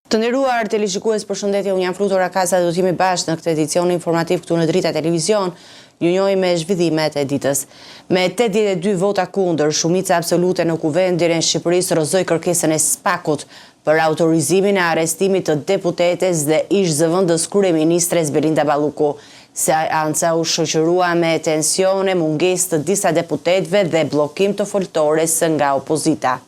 Të nderuar televizikues, përshëndetje, unë jam Flutura Kasa dhe do t'jemi bashkë në këtë edicion informativ këtu në Drita Televizion. Ju njohim me zhvillimet e ditës. Me 82 vota kundër, shumica absolute në kuvend në Shqipërisë rrëzoi kërkesën e SPAK-ut për autorizimin e arrestimit të deputetes dhe ish zëvendës kryeministres Belinda Balluku. Seanca u shoqërua me tensione, mungesë të disa deputetëve dhe bllokim të foltores nga opozita.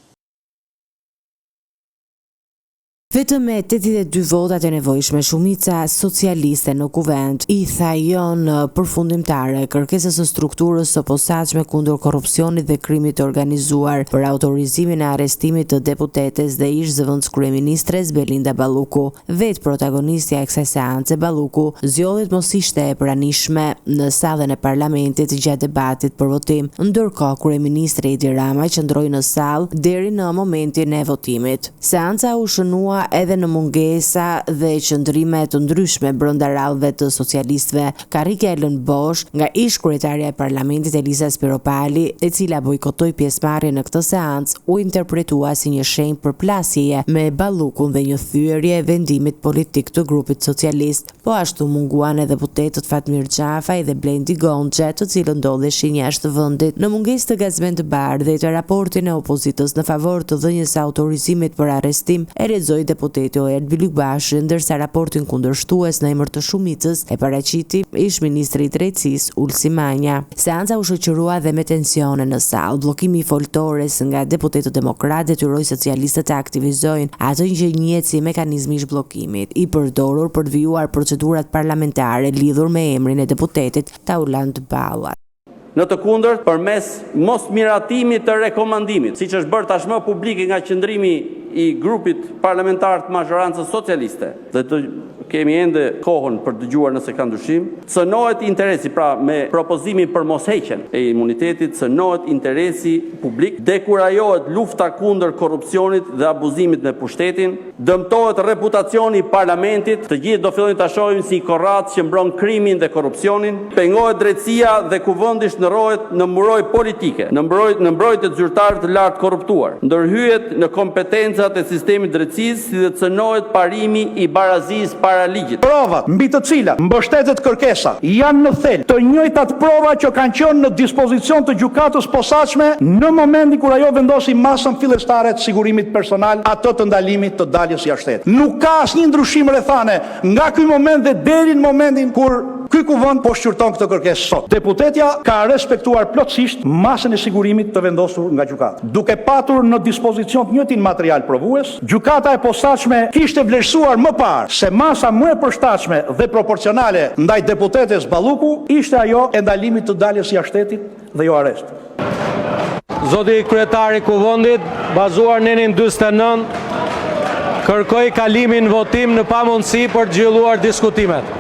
Vetëm me 82 votat e nevojshme, shumica socialiste në kuvend i tha jo në përfundimtare kërkesës së strukturës së posaçme kundër korrupsionit dhe krimit të organizuar për autorizimin e arrestimit të deputetes dhe ish zëvendës kryeministres Belinda Balluku. Vetë protagonistja e kësaj seance, Balluku, zgjodhet mos ishte e pranishme në sallën e parlamentit gjatë debatit për votim, ndërkohë kryeministri Edi Rama qëndroi në sallë deri në momentin e votimit. Seanca u shënua edhe në mungesa dhe qëndrime të ndryshme brenda rallëve të socialistëve. Karrika e lënë bosh nga ish kryetaria e parlamentit Eliza Spiropali, e cila bojkotoi pjesëmarrjen në këtë seancë, u interpretua si një shenjë përplasjeje me Ballukun dhe një thyerje e vendimit politik të grupit socialist. Po ashtu munguan edhe deputetët Fatmir Xhafaj dhe Blendi Gonxha, të cilët ndodheshin jashtë vendit. Në mungesë të gazmen të bardhë dhe të raportin e opozitës në favor të dhënies së autorizimit për arrestim, e lexoi deputeti Oerd Bilugbashi, ndërsa raportin kundërshtues në emër të shumicës e paraqiti ish ministri i drejtësisë Ulsi Manja. Seanca u shoqërua dhe me tensione në sallë, bllokimi i foltores nga deputetët demokratë detyroi socialistët të aktivizojnë atë që njihet si mekanizmi i zhbllokimit, i përdorur për të vijuar procedurat parlamentare lidhur me emrin e deputetit Taulant Balla. Në të kundërt, përmes mos miratimit të rekomandimit, siç është bërë tashmë publik nga qëndrimi i grupit parlamentar të mazhorancës socialiste, dhe të kemi ende kohën për dëgjuar nëse ka ndryshim, cënohet interesi, pra me propozimin për mosheqjen e imunitetit, cënohet interesi publik, dekurajohet lufta kundër korrupsionit dhe abuzimit me pushtetin, dëmtohet reputacioni i parlamentit, të gjithë do fillojnë ta shohin si korrat që mbron krimin dhe korrupsionin, pengohet drejtësia dhe kuvendisht ndërrohet në mburoj politike, në mbrojtje të zyrtarëve të lartë korruptuar, ndërhyjet në kompetencat e sistemit drejtësisë, si dhe cënohet parimi i barazisë para ligjit. Provat mbi të cilat mbështetet kërkesa janë në thelb të njëjtat prova që kanë qenë në dispozicion të gjykatës posaçme në momentin kur ajo vendosi masën fillestare të sigurimit personal, atë të ndalimit të daljes jashtë shtetit. Nuk ka asnjë ndryshim rrethane nga ky moment dhe deri në momentin kur ky kuvend po shqyrton këtë kërkesë sot. Deputetja ka respektuar plotësisht masën e sigurimit të vendosur nga gjykata. Duke patur në dispozicion të njëjtin material provues, gjykata e posaçme kishte vlerësuar më parë se masa më e përshtatshme dhe proporcionale ndaj deputetes Balluku ishte ajo e ndalimit të daljes jashtë shtetit dhe jo arrest. Zoti kryetari i kuvendit, bazuar në 49, kërkoi kalimin votim në pamundësi për të zhvilluar diskutimet.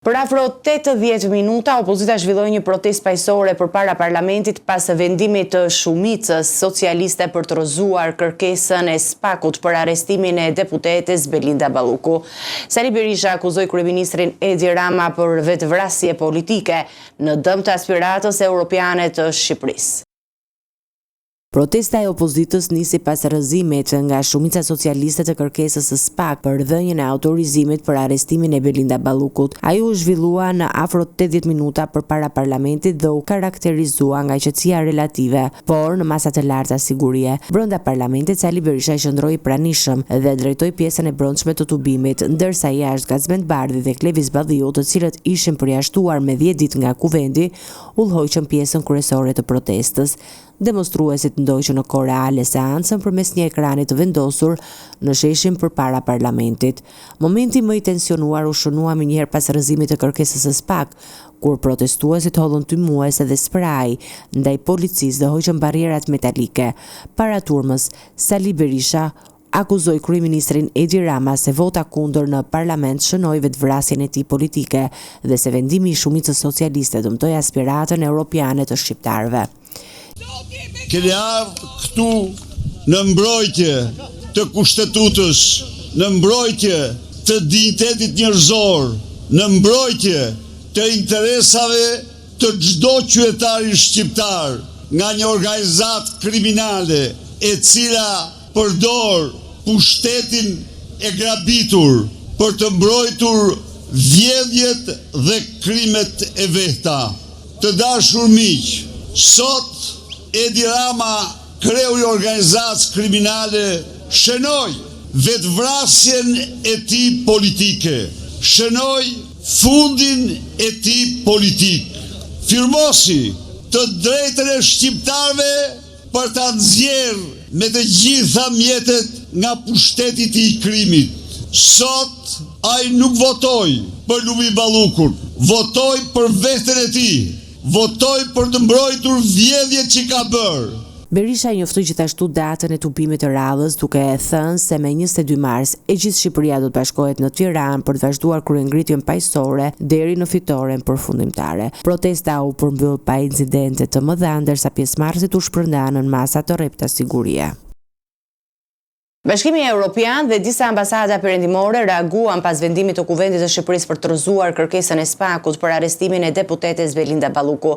Për afro 80 minuta, opozita zhvilloi një protestë paqësore përpara parlamentit pas vendimit të shumicës socialiste për të rrëzuar kërkesën e SPAK-ut për arrestimin e deputetes Belinda Balluku. Sali Berisha akuzoi kryeministrin Edi Rama për vetvrasje politike në dëm të aspiratës europiane të Shqipërisë. Protesta e opozitës nisi pas rrëzimit nga shumica socialiste të kërkesës së SPAK për dhënien e autorizimit për arrestimin e Belinda Ballukut. Ajo u zhvillua në afro 80 minuta përpara parlamentit dhe u karakterizua nga qetësia relative, por në masa të larta sigurie. Brenda parlamentit, Sali Berisha qëndroi pranishëm dhe drejtoi pjesën e brendshme të tubimit, ndërsa jashtë Gazmend Bardhi dhe Klevis Badhiu, të cilët ishin përjashtuar me 10 ditë nga kuvendi, udhëhoqën pjesën kryesore të protestës. Demonstruesit ndoqën në kohë reale seancën përmes një ekrani të vendosur në sheshin përpara parlamentit. Momenti më i tensionuar u shënua menjëherë pas rrëzimit të kërkesës së SPAK, kur protestuesit hodhën tymuese dhe spraj ndaj policisë dhe hoqën barrierat metalike. Para turmës, Sali Berisha akuzoi kryeministrin Edi Rama se vota kundër në parlament shënoi vetvrasjen e tij politike dhe se vendimi i shumicës socialiste dëmtoi aspiratën europiane të shqiptarëve. Keni ardhur këtu në mbrojtje të kushtetutës, në mbrojtje të dinjitetit njerëzor, në mbrojtje të interesave të çdo qytetari shqiptar, nga një organizatë kriminale e cila përdor pushtetin e grabitur për të mbrojtur vjedhjet dhe krimet e veta. Të dashur miq, sot Edi Rama, kreu i organizatës kriminale, shënoi vetvrasjen e tij politike, shënoi fundin e tij politik, firmosi të drejtën e shqiptarëve për ta nxjerrë me të gjitha mjetet nga pushteti i krimit. Sot ai nuk votoi për Lumi Ballukun, votoi për veten e tij, votoi për të mbrojtur vjedhjet që ka bërë. Berisha njoftoi gjithashtu datën e tubimit të radhës, duke thënë se me 22 mars e gjithë Shqipëria do të bashkohet në Tiranë për të vazhduar kryengritjen paqësore deri në fitoren përfundimtare. Protesta u përmbyll pa incidente të mëdha, ndërsa pjesëmarrësit u shpërndanë në masa të rrepta sigurie. Bashkimi Evropian dhe disa ambasada perëndimore reaguan pas vendimit të Kuvendit të Shqipërisë për të rrëzuar kërkesën e SPAK-ut për arrestimin e deputetes Belinda Balluku.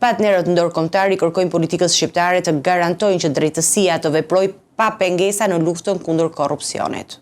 Partnerët ndërkombëtar i kërkojnë politikës shqiptare të garantojnë që drejtësia të veprojë pa pengesa në luftën kundër korrupsionit.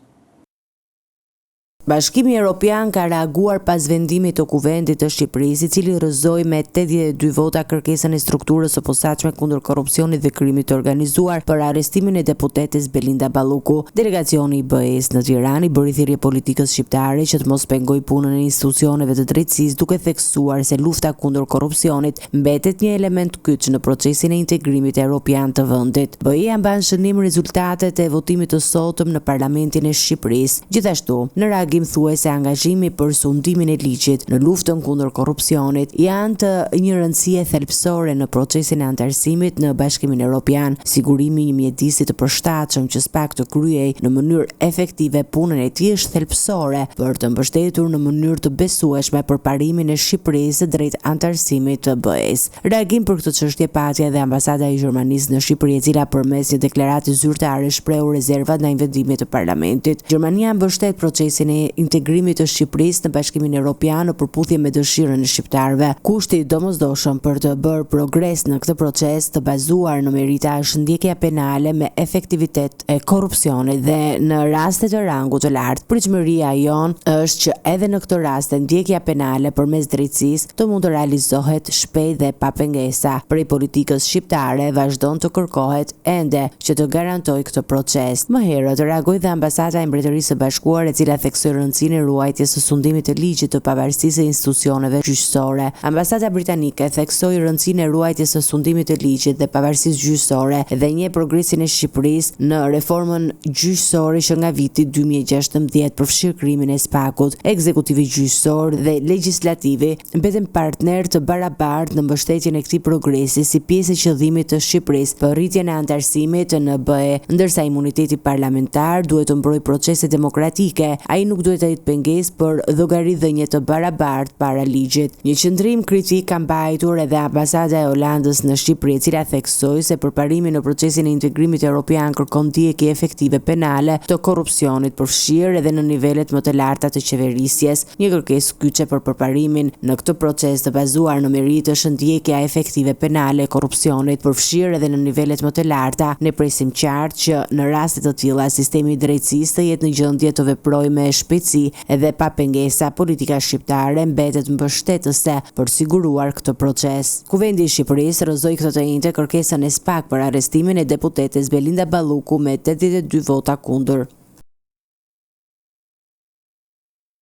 Bashkimi Evropian ka reaguar pas vendimit të Kuvendit të Shqipërisë, i cili rrëzoi me 82 vota kërkesën e strukturës së posaçme kundër korrupsionit dhe krimit të organizuar për arrestimin e deputetes Belinda Balluku. Delegacioni i BE-s në Tiranë bëri thirrje politikës shqiptare që të mos pengojë punën e institucioneve të drejtësisë, duke theksuar se lufta kundër korrupsionit mbetet një element kyç në procesin e integrimit evropian të vendit. BE-ja mban shënim rezultatet e votimit të sotëm në Parlamentin e Shqipërisë. Gjithashtu, në reagim thuaj se angazhimi për sundimin e ligjit në luftën kundër korrupsionit janë të një rëndësie thelbësore në procesin e antarësimit në Bashkimin Evropian. Sigurimi i një mjedisi të përshtatshëm që SPAK të kryej në mënyrë efektive punën e tij është thelbësore për të mbështetur në mënyrë të besueshme përparimin e Shqipërisë drejt antarësimit të BE-s. Reagim për këtë çështje pati edhe ambasada e Gjermanisë në Shqipëri, e cila përmes një deklarate zyrtare shprehu rezervat ndaj vendimit të Parlamentit. Gjermania mbështet procesin e integrimit të Shqipërisë në Bashkimin Evropian në përputhje me dëshirën e shqiptarëve. Kushti i domosdoshëm për të bërë progres në këtë proces të bazuar në merita është ndjekja penale me efektivitet e korrupsionit dhe në raste të rangut të lartë. Pritshmëria jonë është që edhe në këtë rast ndjekja penale përmes drejtësisë të mund të realizohet shpejt dhe pa pengesa. Prej politikës shqiptare vazhdon të kërkohet ende që të garantojë këtë proces. Më herët reagoi dhe ambasada e Mbretërisë së Bashkuar, e cila theksoi rëndësinë e ruajtjes së sundimit të ligjit të pavarësisë së institucioneve gjyqësore. Ambasada britanike theksoi rëndësinë e ruajtjes së sundimit të ligjit dhe pavarësisë gjyqësore dhe njeh progresin e Shqipërisë në reformën gjyqësore që nga viti 2016 përfshir krimin e SPAK-ut. Ekzekutivi gjyqësor dhe legislativi mbeten partner të barabartë në mbështetjen e këtij progresi si pjesë e qëllimit të Shqipërisë për rritjen e antarësimit në BE, ndërsa imuniteti parlamentar duhet të mbrojë procese demokratike. Ai nuk duhet të jetë pengesë për llogaridhënie të barabartë para ligjit. Një qendrim kritik ka mbajtur edhe ambasada e Holandës në Shqipëri, e cila theksoi se përparimi në procesin e integrimit evropian kërkon ndjekje efektive penale të korrupsionit, përfshirë edhe në nivelet më të larta të qeverisjes. Një kërkesë kyçe për përparimin në këtë proces të bazuar në meritë është ndjekja efektive penale e korrupsionit, përfshirë edhe në nivelet më të larta. Ne presim qartë që në raste të tilla sistemi i drejtësisë të jetë në gjendje të veprojë me shpejtësi edhe pa pengesa. Politika shqiptare mbetet mbështetëse për siguruar këtë proces. Kuvendi i Shqipërisë rrëzoi këtë të njëjtë kërkesën e SPAK për arrestimin e deputetes Belinda Balluku me 82 vota kundër.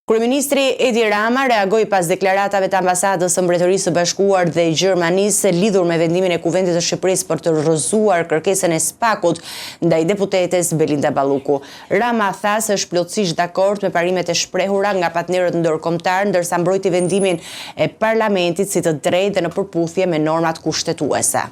Kryeministri Edi Rama reagoi pas deklaratave të ambasadës së Mbretërisë së Bashkuar dhe Gjermanisë lidhur me vendimin e Kuvendit të Shqipërisë për të rrëzuar kërkesën e SPAK-ut ndaj deputetes Belinda Balluku. Rama tha se është plotësisht dakord me parimet e shprehura nga partnerët ndërkombëtar, ndërsa mbrojti vendimin e Parlamentit si të drejtë dhe në përputhje me normat kushtetuese.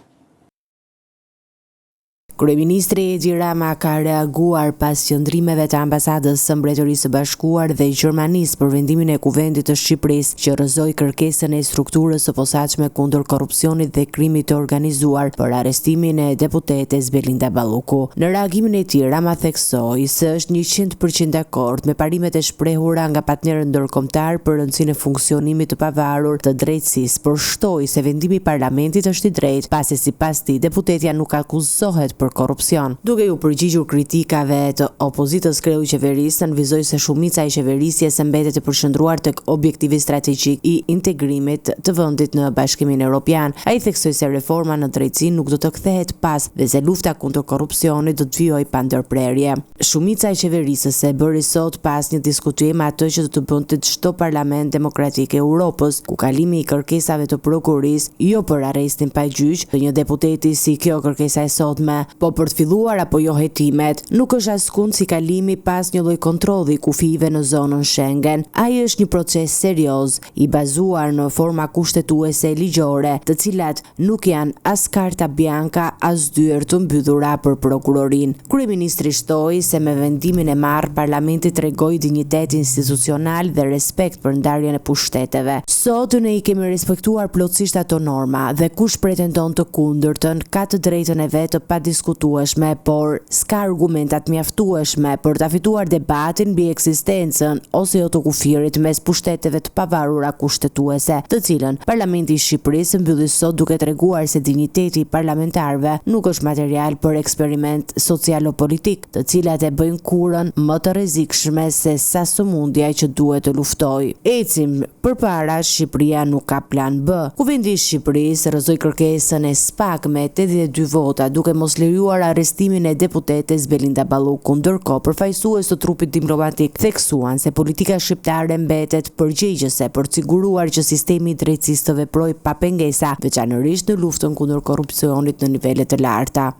Kryeministri Edi Rama ka reaguar pas qëndrimeve të ambasadës së Mbretërisë së Bashkuar dhe Gjermanisë për vendimin e Kuvendit të Shqipërisë që rrëzoi kërkesën e strukturës së posaçme kundër korrupsionit dhe krimit të organizuar për arrestimin e deputetes Belinda Balluku. Në reagimin e tij, Rama theksoi se është 100% dakord me parimet e shprehura nga partnerët ndërkombëtar për rëndësinë e funksionimit të pavarur të drejtësisë, por shtoi se vendimi i Parlamentit është i drejtë, pasi sipas tij deputetja nuk akuzohet për korrupsion. Duke u përgjigjur kritikave të opozitës, kreu i qeverisë nënvizoi se shumica e qeverisjes mbetet e përqendruar tek objektivi strategjik i integrimit të vendit në Bashkimin Evropian. Ai theksoi se reforma në drejtësi nuk do të kthehet pas dhe se lufta kundër korrupsionit do të vijojë pa ndërprerje. Shumica e qeverisës e bëri sot pas një diskutim atë që do të bënte çdo parlament demokratik e Europës, ku kalimi i kërkesave të prokurisë jo për arrestin pa gjyq të një deputeti si kjo kërkesa e sotme, po për të filluar apo jo hetimet, nuk është askund si kalimi pas një lloj kontrolli kufive në zonën Schengen. Ai është një proces serioz, i bazuar në forma kushtetuese ligjore, të cilat nuk janë as karta bianca, as dyer të mbyllura për prokurorin. Kryeministri shtoi se me vendimin e marrë, Parlamenti tregoi dinjitet institucional dhe respekt për ndarjen e pushteteve. Sot ne i kemi respektuar plotësisht ato norma dhe kush pretendon të kundërtën ka të drejtën e vet të padiskutueshme, por s'ka argumentat mjaftueshme për ta fituar debatin mbi ekzistencën ose jo të kufirit mes pushteteve të pavarura kushtetuese, të cilën Parlamenti i Shqipërisë mbylli sot duke treguar se dinjiteti i parlamentarëve nuk është material për eksperiment socialo-politik, të cilat e bëjnë kurën më të rrezikshme se sa sëmundja që duhet të luftojë. Ecim përpara, Shqipëria nuk ka plan B. Kuvendi i Shqipërisë rrëzoi kërkesën e SPAK me 82 vota, duke mos lejuar arrestimin e deputetes Belinda Balluku. Ndërkohë, përfaqësues të trupit diplomatik theksuan se politika shqiptare mbetet përgjegjëse për të siguruar që sistemi i drejtësisë të veprojë pa pengesa, veçanërisht në luftën kundër korrupsionit në nivele të larta.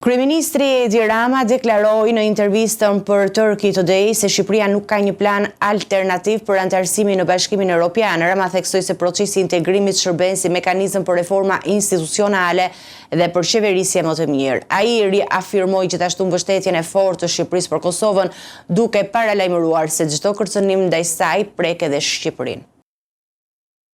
Kryeministri Edi Rama deklaroi në intervistën për Turkey Today se Shqipëria nuk ka një plan alternativ për antarësimin në Bashkimin Evropian. Rama theksoi se procesi i integrimit shërben si mekanizëm për reforma institucionale dhe për qeverisje më të mirë. Ai riafirmoi gjithashtu mbështetjen e fortë të Shqipërisë për Kosovën, duke paralajmëruar se çdo kërcënim ndaj saj prek edhe Shqipërinë.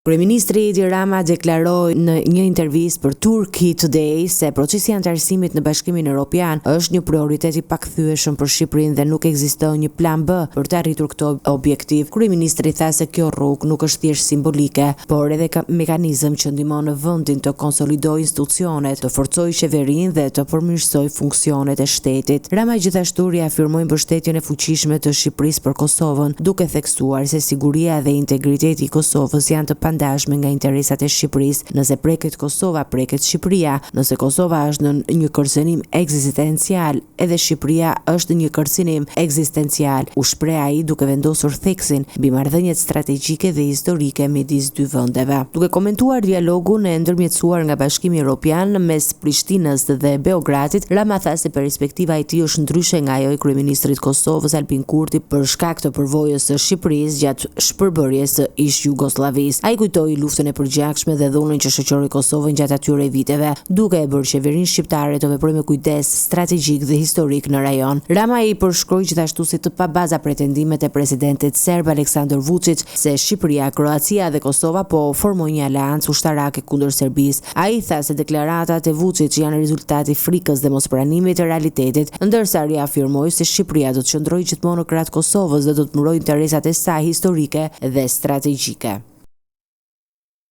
Kryeministri Edi Rama deklaroi në një intervistë për Turkey Today se procesi i antarësimit në Bashkimin Evropian është një prioritet i pakthyeshëm për Shqipërinë dhe nuk ekziston një plan B për të arritur këtë objektiv. Kryeministri tha se kjo rrugë nuk është thjesht simbolike, por edhe mekanizëm që ndihmon në vendin të konsolidojë institucionet, të forcojë qeverinë dhe të përmirësojë funksionet e shtetit. Rama gjithashtu riafirmoi mbështetjen e fuqishme të Shqipërisë për Kosovën, duke theksuar se siguria dhe integriteti i Kosovës janë të pandashme nga interesat e Shqipërisë. Nëse preket Kosova, preket Shqipëria. Nëse Kosova është në një kërcënim ekzistencial, edhe Shqipëria është në një kërcënim ekzistencial, u shpreh ai duke vendosur theksin mbi marrëdhëniet strategjike dhe historike midis dy vendeve. Duke komentuar dialogun e ndërmjetësuar nga Bashkimi Evropian mes Prishtinës dhe Beogradit, Rama tha se perspektiva e tij është ndryshe nga ajo e kryeministrit Kosovës Albin Kurti për shkak të përvojës së Shqipërisë gjatë shpërbërjes së ish-Jugosllavisë. Ai kujtoi luftën e përgjakshme dhe dhunën që shoqëroi Kosovën gjatë atyre viteve, duke e bërë qeverinë shqiptare të veprojë me kujdes strategjik dhe historik në rajon. Rama i përshkroi gjithashtu si të pabaza pretendimet e presidentit serb Aleksandar Vučić se Shqipëria, Kroacia dhe Kosova po formojnë një aleancë ushtarake kundër Serbisë. Ai tha se deklaratat e Vučić janë rezultati i frikës dhe mospranimit të realitetit, ndërsa riafirmoi se Shqipëria do të qëndrojë gjithmonë në krah të Kosovës dhe do të mbrojë interesat e saj historike dhe strategjike.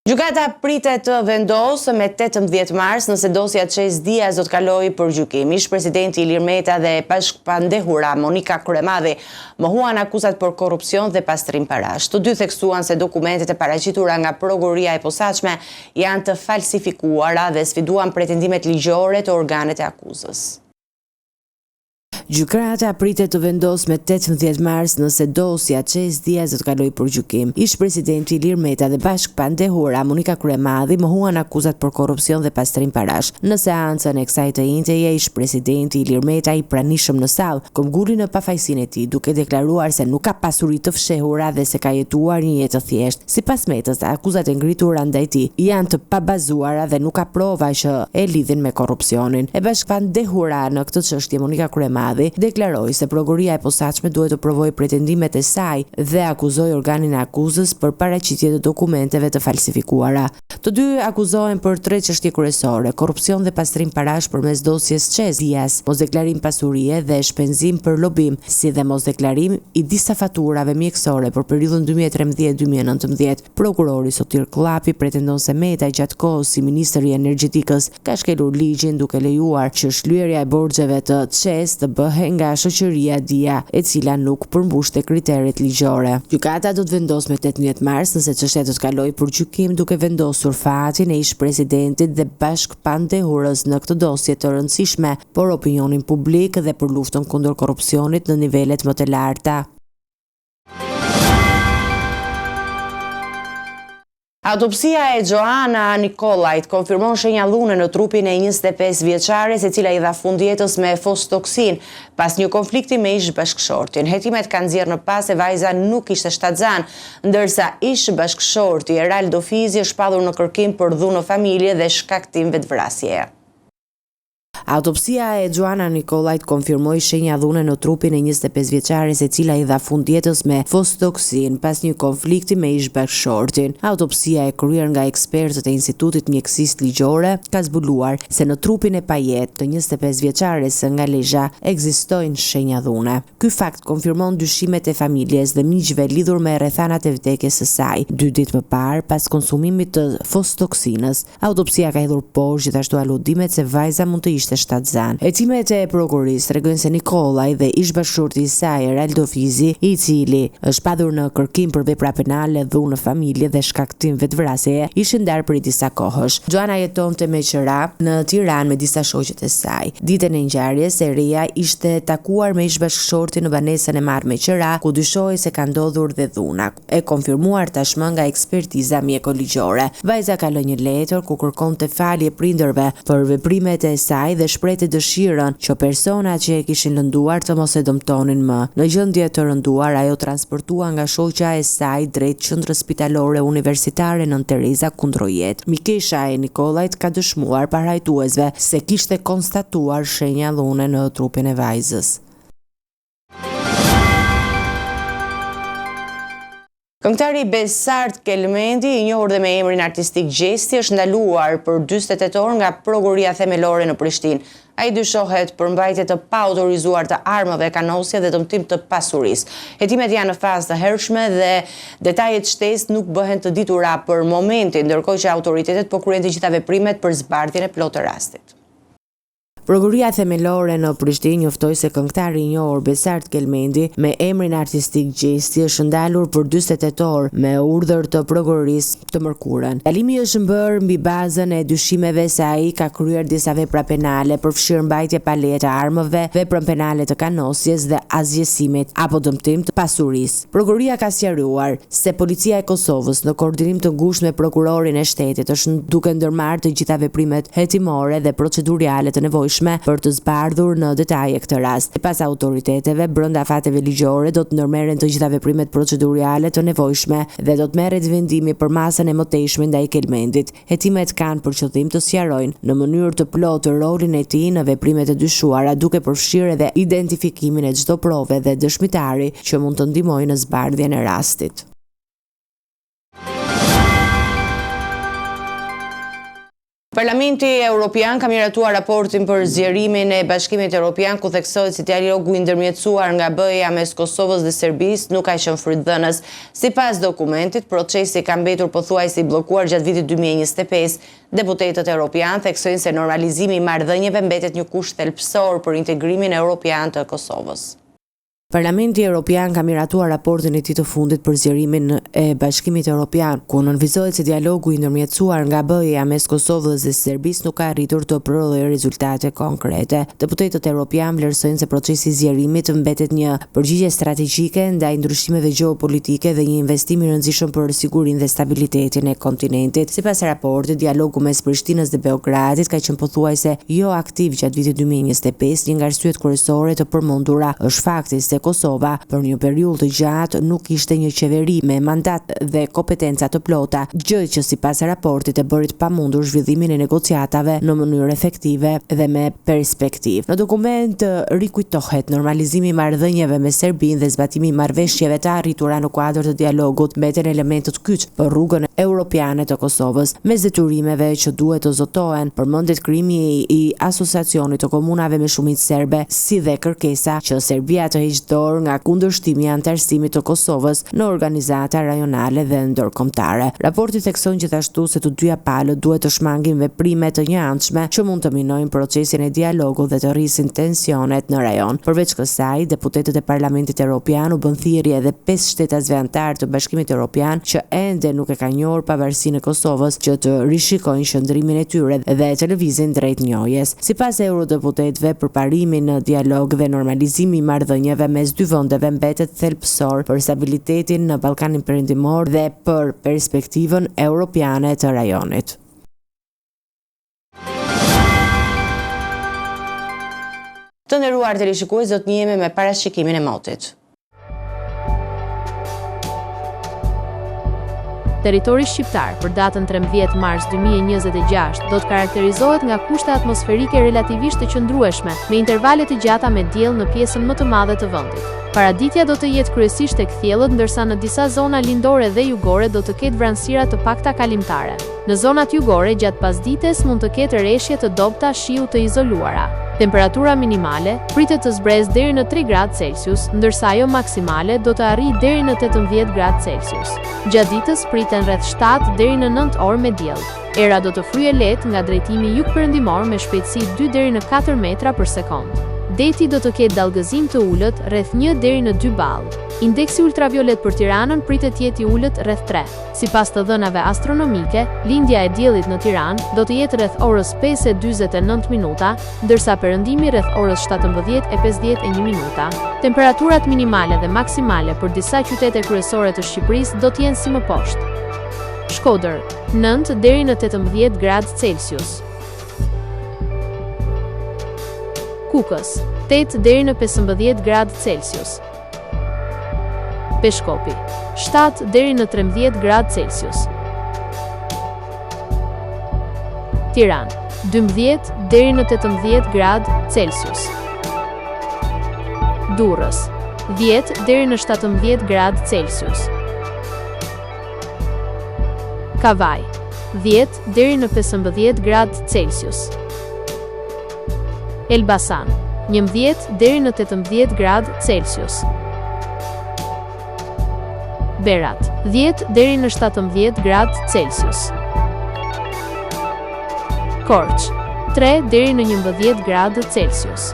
Gjykata pritet të vendosë me 18 mars nëse dosja Çes Diaz do të kalojë për gjykim. Ish-presidenti Ilir Meta dhe bashkëpandehura Monika Kryemadhi mohuan akuzat për korrupsion dhe pastrim parash. Të dy theksuan se dokumentet e paraqitura nga prokuroria e posaçme janë të falsifikuara dhe sfiduan pretendimet ligjore të organet e akuzës. Gjykata pritet të vendosë me 18 mars nëse dosja Qes Diaz do të kalojë për gjykim. Ish presidenti Ilir Meta dhe bashkëpandehura Monika Kryemadhi mohuan akuzat për korrupsion dhe pastrim parash. Në seancën e kësaj të njëjtëje, ish presidenti Ilir Meta i pranishëm në sallë këmbguli në pafajësinë e tij, duke deklaruar se nuk ka pasuri të fshehura dhe se ka jetuar një jetë të thjeshtë. Sipas Metës, akuzat e ngritura ndaj tij janë të pabazuara dhe nuk ka prova që e lidhin me korrupsionin. E bashkëpandehura në këtë çështje Monika Kryemadhi deklaroi se prokuroria e posaçme duhet të provojë pretendimet e saj dhe akuzoi organin e akuzës për paraqitje të dokumenteve të falsifikuara. Të dy akuzohen për 3 çështje kryesore: korrupsion dhe pastrim parash përmes dosjes Qes Diaz, mosdeklarim pasurie dhe shpenzim për lobim, si dhe mosdeklarim i disa faturave mjekësore për periudhën 2013-2019. Prokurori Sotir Kullapi pretendon se Meta gjatë kohës si ministër i energjetikës ka shkelur ligjin duke lejuar që shlyerja e borxheve të Qes të bëhej nga shoqëria Dia, e cila nuk përmbushte kriteret ligjore. Gjykata do të vendosë me 18 mars nëse çështja do të kalojë për gjykim, duke vendosur fatin e ish presidentit dhe bashkëpandehurës në këtë dosje të rëndësishme për opinionin publik dhe për luftën kundër korrupsionit në nivelet më të larta. Autopsia e Joana Nikolajt konfirmon shenjallune në trupin e 25 vjeçares, e cila i dha fund jetës me fostoksin pas një konflikti me ish bashkëshortin. Hetimet kanë nxjerrë në pas se vajza nuk ishte shtatzan, ndërsa ish bashkëshorti Eraldo Fizi është shpallur në kërkim për dhunë familje dhe shkaktim vetvrasjeje. Autopsia e Joana Nikolajt konfirmoi shenjallune në trupin e 25 vjeçares, e cila i dha fund jetës me fostoksin pas një konflikti me ish bashkëshortin. Autopsia e kryer nga ekspertët e Institutit Mjekësisë Ligjore ka zbuluar se në trupin e pajet të 25 vjeçares nga Lezhë ekzistojnë shenjallune. Ky fakt konfirmon dyshimet e familjes dhe miqve lidhur me rrethanat e vdekjes së saj 2 ditë më parë pas konsumimit të fostoksinës. Autopsia ka hedhur poshtë gjithashtu aludimet se vajza mund të ishte shtatzan. Hetimet e prokurorisë tregojnë se Nikolaj dhe ish bashkëshorti i saj Eraldo Fizi, i cili është shpadhur në kërkim për vepra penale, dhunë në familje dhe shkaktim vetvrasjeje, ishin ndarë prej disa kohësh. Joana jetonte me qëra në Tiranë me disa shoqet e saj. Ditën e ngjarjes, Eria ishte takuar me ish bashkëshortin në banesën e marrë me qëra, ku dyshohej se ka ndodhur dhe dhuna, e konfirmuar tashmë nga ekspertiza mjekoligjore. Vajza ka lënë një letër ku kërkonte falje prindërve për veprimet e saj dhe shprehte dëshirën që personat që e kishin lënduar të mos e dëmtonin më. Në gjendje të rënduar, ajo transportua nga shoqja e saj drejt qendrës spitalore universitare Nën Tereza Kundrojet. Mikesha e Nikolajt ka dëshmuar parajtuesve se kishte konstatuar shenjallune në trupin e vajzës. Këngëtari Besart Kelmendi, i njohur dhe me emrin artistik Gjesti, është ndaluar për 48 orë nga prokuroria themelore në Prishtinë. Ai dyshohet për mbajtje të paautorizuar të armëve, kanosje dhe dëmtim të pasurisë. Hetimet janë në fazë të hershme dhe detajet shtesë nuk bëhen të ditura për momentin, ndërkohë që autoritetet po kryejnë të gjitha veprimet për zbardhjen e plotë të rastit. Prokuroria themelore në Prishtinë njoftoi se këngëtari i njohur Besart Kelmendi me emrin artistik Gjesti është ndalur për 48 orë me urdhër të prokurorisë të mërkurën. Ndalimi është bërë mbi bazën e dyshimeve se ai ka kryer disa vepra penale, përfshirë mbajtje pa leje të armëve, veprën penale të kanosjes dhe azhjesimit apo dëmtim të pasurisë. Prokuroria ka sqaruar se policia e Kosovës në koordinim të ngushtë me prokurorin e shtetit është duke ndërmarrë të gjitha veprimet hetimore dhe procedurale të nevojshme për të zbardhur në detaje këtë rast. Pas autoriteteve, brenda fateve ligjore do të ndërmerren të gjitha veprimet procedurale të nevojshme dhe do të merret vendimi për masën e mëtejshme ndaj Kelmendit. Hetimet kanë për qëllim të sqarojnë në mënyrë të plotë rolin e tij në veprimet e dyshuara, duke përfshirë edhe identifikimin e çdo prove dhe dëshmitari që mund të ndihmojë në zbardhjen e rastit. Parlamenti Evropian ka miratuar raportin për zgjerimin e Bashkimit Evropian, ku theksohet se dialogu i ndërmjetësuar nga BE-ja mes Kosovës dhe Serbisë nuk ka qenë frytdhënës. Sipas dokumentit, procesi ka mbetur pothuajse i bllokuar gjatë vitit 2025. Deputetët evropian theksojnë se normalizimi i marrëdhënieve mbetet një kusht thelbësor për integrimin evropian të Kosovës. Parlamenti Evropian ka miratuar raportin e tij të fundit për zgjerimin e Bashkimit Evropian, ku nënvizohet se dialogu i ndërmjetësuar nga BE-ja mes Kosovës dhe Serbisë nuk ka arritur të prodhojë rezultate konkrete. Deputetët evropian vlerësojnë se procesi i zgjerimit mbetet një përgjigje strategjike ndaj ndryshimeve gjeopolitike dhe një investim i rëndësishëm për sigurinë dhe stabilitetin e kontinentit. Sipas raportit, dialogu mes Prishtinës dhe Beogradit ka qenë pothuajse jo aktiv gjatë vitit 2025. Një nga arsyet kryesore të përmendura është fakti se Kosova për një periudhë të gjatë nuk ishte një qeveri me mandat dhe kompetenca të plota, gjë që sipas raportit e bëri të pamundur zhvillimin e negociatave në mënyrë efektive dhe me perspektivë. Në dokument rikujtohet normalizimi i marrëdhënieve me Serbinë dhe zbatimi i marrëveshjeve të arritura në kuadër të dialogut mbeten elementët kyç për rrugën europiane të Kosovës, mes detyrimeve që duhet të zotohen. Përmendet krijimi i asociacionit të komunave me shumicë serbe, si dhe kërkesa që Serbia të heqë dorë nga kundërshtimi i anëtarësimit të Kosovës në organizata rajonale dhe ndërkombëtare. Raporti thekson gjithashtu se të dyja palët duhet të shmangin veprime të njëanshme që mund të minojnë procesin e dialogut dhe të rrisin tensionet në rajon. Përveç kësaj, deputetët e Parlamentit Evropian u bën thirrje edhe 5 shtetasve anëtar të Bashkimit Evropian që ende nuk e kanë njohur pavarësinë e Kosovës që të rishikojnë qëndrimin e tyre dhe të lëvizin drejt njohjes. Sipas eurodeputetëve, përparimi në dialog dhe normalizimi i marrëdhënieve mes dy vendeve mbetet thelbësor për stabilitetin në Ballkanin Perëndimor dhe për perspektivën europiane të rajonit. Të nderuar teleshikues, do të njihemi me parashikimin e motit. Territori shqiptar për datën 13 mars 2026 do të karakterizohet nga kushte atmosferike relativisht të qëndrueshme, me intervale të gjata me diell në pjesën më të madhe të vendit. Paraditja do të jetë kryesisht tek thjellët, ndërsa në disa zona lindore dhe jugore do të ketë vranësira të pakta kalimtare. Në zonat jugore, gjatë pasdites mund të ketë rreshje të dobta shiu të izoluara. Temperatura minimale pritet të zbresë deri në 3 gradë Celsius, ndërsa ajo maksimale do të arrijë deri në 18 gradë Celsius. Gjatë ditës priten rreth 7 deri në 9 orë me diell. Era do të fryejë lehtë nga drejtimi jug-perëndimor me shpejtësi 2 deri në 4 metra për sekond. Deti do të ketë dallgëzim të ulët rreth 1 deri në 2 ballë. Indeksi ultraviolet për Tiranën pritet të jetë i ulët rreth 3. Sipas të dhënave astronomike, lindja e diellit në Tiranë do të jetë rreth orës 5:49 minuta, ndërsa perëndimi rreth orës 17:51 minuta. Temperaturat minimale dhe maksimale për disa qytete kryesore të Shqipërisë do të jenë si më poshtë. Shkodër, 9 deri në 18 gradë Celsius. Kukës, 8 deri në 15 gradë Celsius. Peshkopi, 7 deri në 13 gradë Celsius. Tiranë, 12 deri në 18 gradë Celsius. Durrës, 10 deri në 17 gradë Celsius. Kavaj, 10 deri në 15 gradë Celsius. Elbasan, 11 deri në 18 gradë Celsius. Berat, 10 deri në 17 gradë Celsius. Korç, 3 deri në 11 gradë Celsius.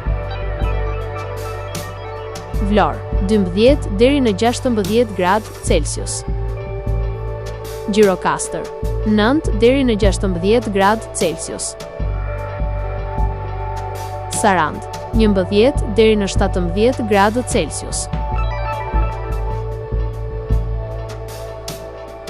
Vlorë, 12 deri në 16 gradë Celsius. Gjirokastër, 9 deri në 16 gradë Celsius. Sarand, 11 deri në 17 gradë Celsius.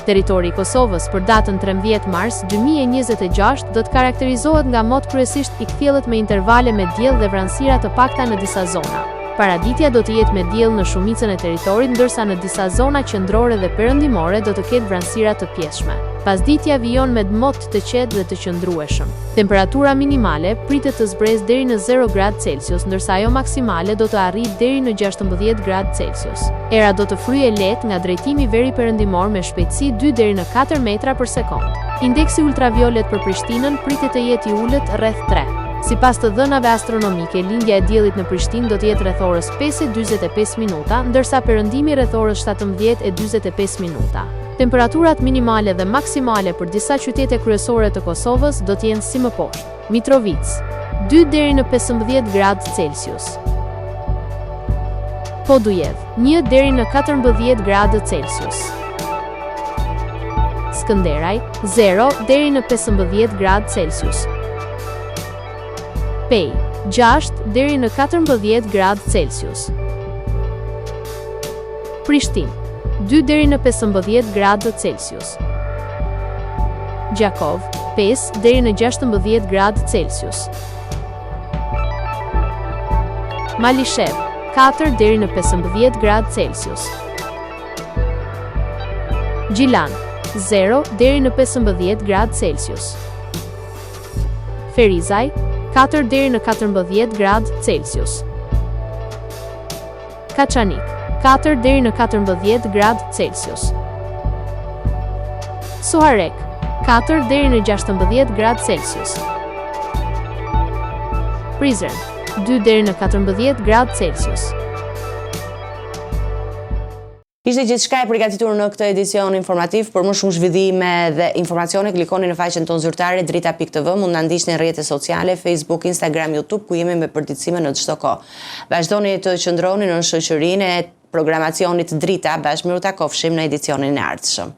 Territori i Kosovës për datën 13 mars 2026 do të karakterizohet nga mot kryesisht i kthjellët me intervale me diell dhe vranësira të pakta në disa zona. Paraditja do të jetë me diell në shumicën e territorit, ndërsa në disa zona qendrore dhe perëndimore do të ketë vranësira të pjeshme. Pasditja vijon me mot të qetë dhe të qëndrueshëm. Temperatura minimale pritet të zbresë deri në 0 gradë Celsius, ndërsa ajo maksimale do të arrijë deri në 16 gradë Celsius. Era do të fryejë lehtë nga drejtimi veri perëndimor me shpejtësi 2 deri në 4 metra për sekond. Indeksi ultraviolet për Prishtinën pritet të jetë i ulët rreth 3. Sipas të dhënave astronomike, lindja e diellit në Prishtinë do të jetë rreth orës 5:45 minuta, ndërsa perëndimi rreth orës 17:45 minuta. Temperaturat minimale dhe maksimale për disa qytete kryesore të Kosovës do të jenë si më poshtë. Mitrovica, 2 deri në 15 gradë Celsius. Podujev, 1 deri në 14 gradë Celsius. Skënderaj, 0 deri në 15 gradë Celsius. Pej, 6 deri në 14 gradë Celsius. Prishtinë, 2 deri në 15 gradë Celsius. Gjakov, 5 deri në 16 gradë Celsius. Malishev, 4 deri në 15 gradë Celsius. Gjilan, 0 deri në 15 gradë Celsius. Ferizaj, 4 deri në 14 gradë Celsius. Kaçanik, 4 deri në 14 gradë Celsius. Suharek, 4 deri në 16 gradë Celsius. Prizren, 2 deri në 14 gradë Celsius. Ishte gjithçka e përgatitur në këtë edicion informativ. Për më shumë zhvillime dhe informacione, klikoni në faqen tonë zyrtare drita.tv, mund na ndiqni në rrjetet sociale, Facebook, Instagram, YouTube, ku jemi me përditësime në çdo kohë. Vazhdoni të qëndroni në shoqërinë e programacionit Drita, bashkë miru takofshim në edicionin e ardhshëm.